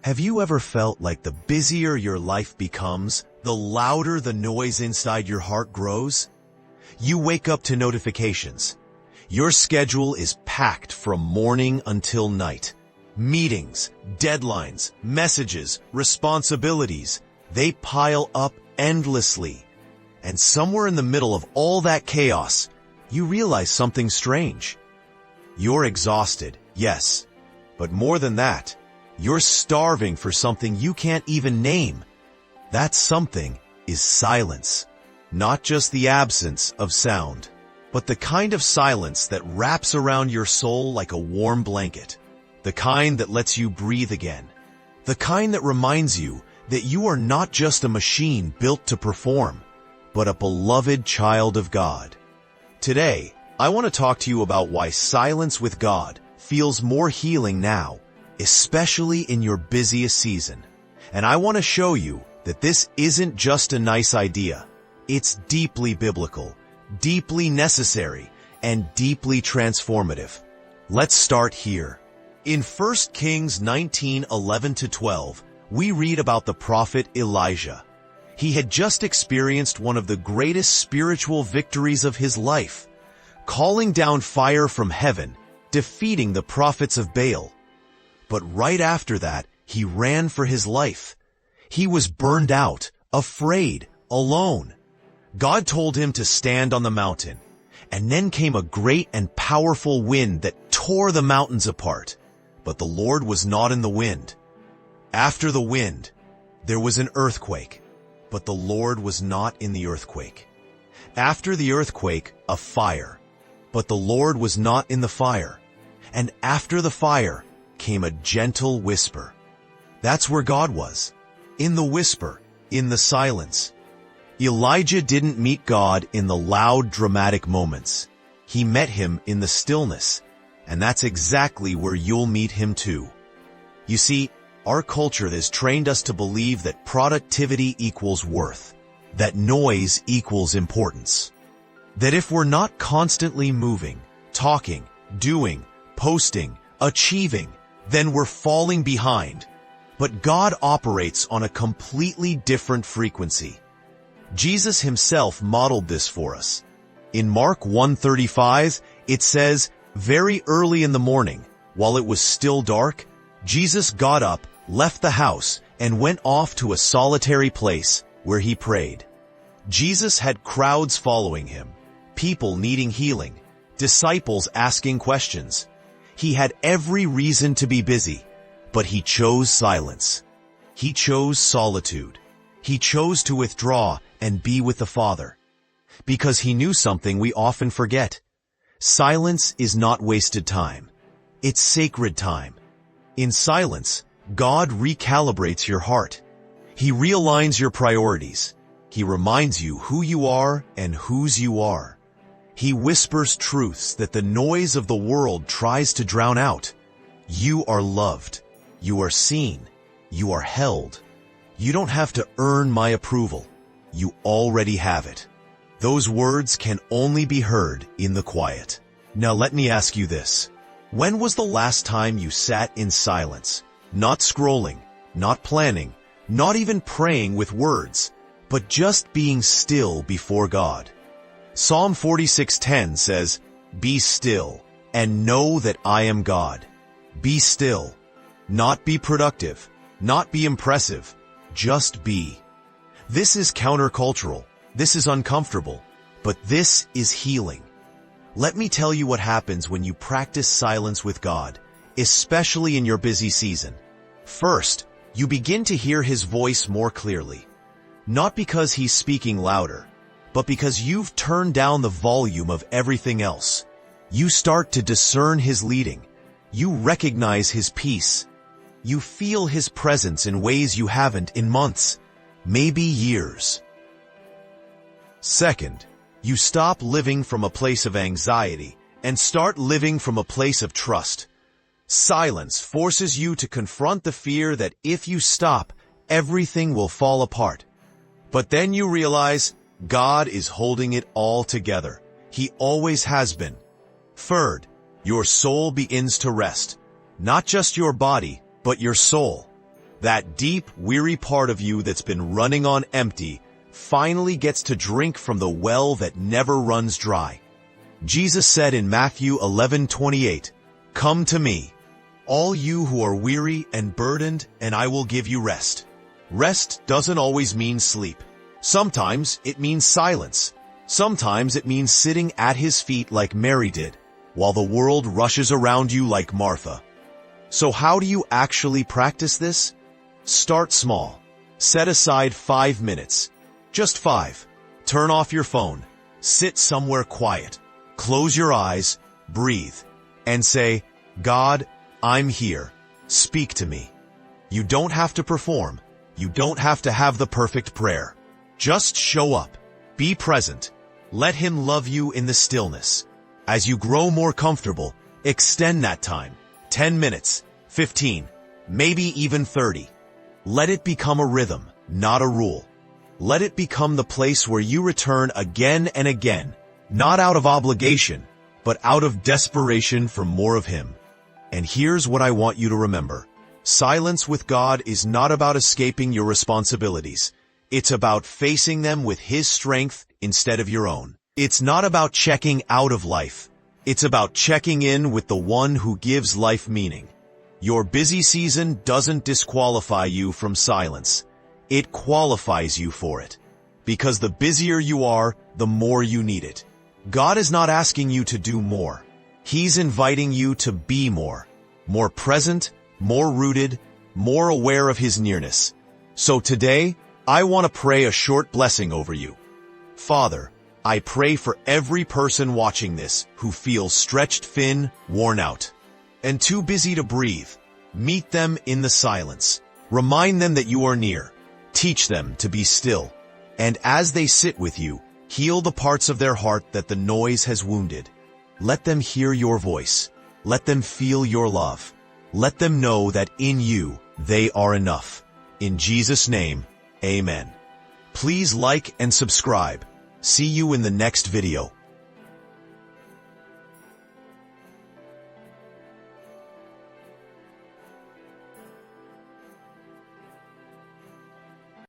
Have you ever felt like the busier your life becomes, the louder the noise inside your heart grows? You wake up to notifications. Your schedule is packed from morning until night. Meetings, deadlines, messages, responsibilities, they pile up endlessly. And somewhere in the middle of all that chaos, you realize something strange. You're exhausted, yes, but more than that, you're starving for something you can't even name. That something is silence. Not just the absence of sound, but the kind of silence that wraps around your soul like a warm blanket. The kind that lets you breathe again. The kind that reminds you that you are not just a machine built to perform, but a beloved child of God. Today, I want to talk to you about why silence with God feels more healing now, especially in your busiest season. And I want to show you that this isn't just a nice idea. It's deeply biblical, deeply necessary, and deeply transformative. Let's start here. In 1 Kings 19:11-12, we read about the prophet Elijah. He had just experienced one of the greatest spiritual victories of his life, calling down fire from heaven, defeating the prophets of Baal. But right after that, he ran for his life. He was burned out, afraid, alone. God told him to stand on the mountain, and then came a great and powerful wind that tore the mountains apart. But the Lord was not in the wind. After the wind, there was an earthquake, but the Lord was not in the earthquake. After the earthquake, a fire, but the Lord was not in the fire. And after the fire came a gentle whisper. That's where God was, in the whisper, in the silence. Elijah didn't meet God in the loud, dramatic moments. He met him in the stillness, and that's exactly where you'll meet him too. You see, our culture has trained us to believe that productivity equals worth, that noise equals importance, that if we're not constantly moving, talking, doing, posting, achieving, then we're falling behind. But God operates on a completely different frequency. Jesus himself modeled this for us. In Mark 1:35, it says, "Very early in the morning, while it was still dark, Jesus got up, left the house, and went off to a solitary place where he prayed." Jesus had crowds following him, people needing healing, disciples asking questions. He had every reason to be busy, but he chose silence. He chose solitude. He chose to withdraw and be with the Father. Because he knew something we often forget. Silence is not wasted time. It's sacred time. In silence, God recalibrates your heart. He realigns your priorities. He reminds you who you are and whose you are. He whispers truths that the noise of the world tries to drown out. You are loved. You are seen. You are held. You don't have to earn my approval. You already have it. Those words can only be heard in the quiet. Now let me ask you this. When was the last time you sat in silence, not scrolling, not planning, not even praying with words, but just being still before God? Psalm 46:10 says, "Be still and know that I am God." Be still. Not be productive, not be impressive, just be. This is countercultural. This is uncomfortable, but this is healing. Let me tell you what happens when you practice silence with God, especially in your busy season. First, you begin to hear his voice more clearly. Not because he's speaking louder, but because you've turned down the volume of everything else. You start to discern his leading. You recognize his peace. You feel his presence in ways you haven't in months, maybe years. Second, you stop living from a place of anxiety and start living from a place of trust. Silence forces you to confront the fear that if you stop, everything will fall apart. But then you realize God is holding it all together. He always has been. Third, your soul begins to rest. Not just your body, but your soul. That deep, weary part of you that's been running on empty finally gets to drink from the well that never runs dry. Jesus said in Matthew 11:28, "Come to me, all you who are weary and burdened, and I will give you rest." Rest doesn't always mean sleep. Sometimes it means silence. Sometimes it means sitting at his feet like Mary did, while the world rushes around you like Martha. So how do you actually practice this? Start small. Set aside 5 minutes. Just 5. Turn off your phone. Sit somewhere quiet. Close your eyes, breathe, and say, "God, I'm here. Speak to me." You don't have to perform. You don't have to have the perfect prayer. Just show up. Be present. Let him love you in the stillness. As you grow more comfortable, extend that time. 10 minutes, 15, maybe even 30. Let it become a rhythm, not a rule. Let it become the place where you return again and again, not out of obligation, but out of desperation for more of him. And here's what I want you to remember. Silence with God is not about escaping your responsibilities. It's about facing them with his strength instead of your own. It's not about checking out of life. It's about checking in with the one who gives life meaning. Your busy season doesn't disqualify you from silence. It qualifies you for it. Because the busier you are, the more you need it. God is not asking you to do more. He's inviting you to be more. More present, more rooted, more aware of his nearness. So today, I want to pray a short blessing over you. Father, I pray for every person watching this who feels stretched thin, worn out, and too busy to breathe. Meet them in the silence. Remind them that you are near. Teach them to be still. And as they sit with you, heal the parts of their heart that the noise has wounded. Let them hear your voice. Let them feel your love. Let them know that in you, they are enough. In Jesus' name, amen. Please like and subscribe. See you in the next video.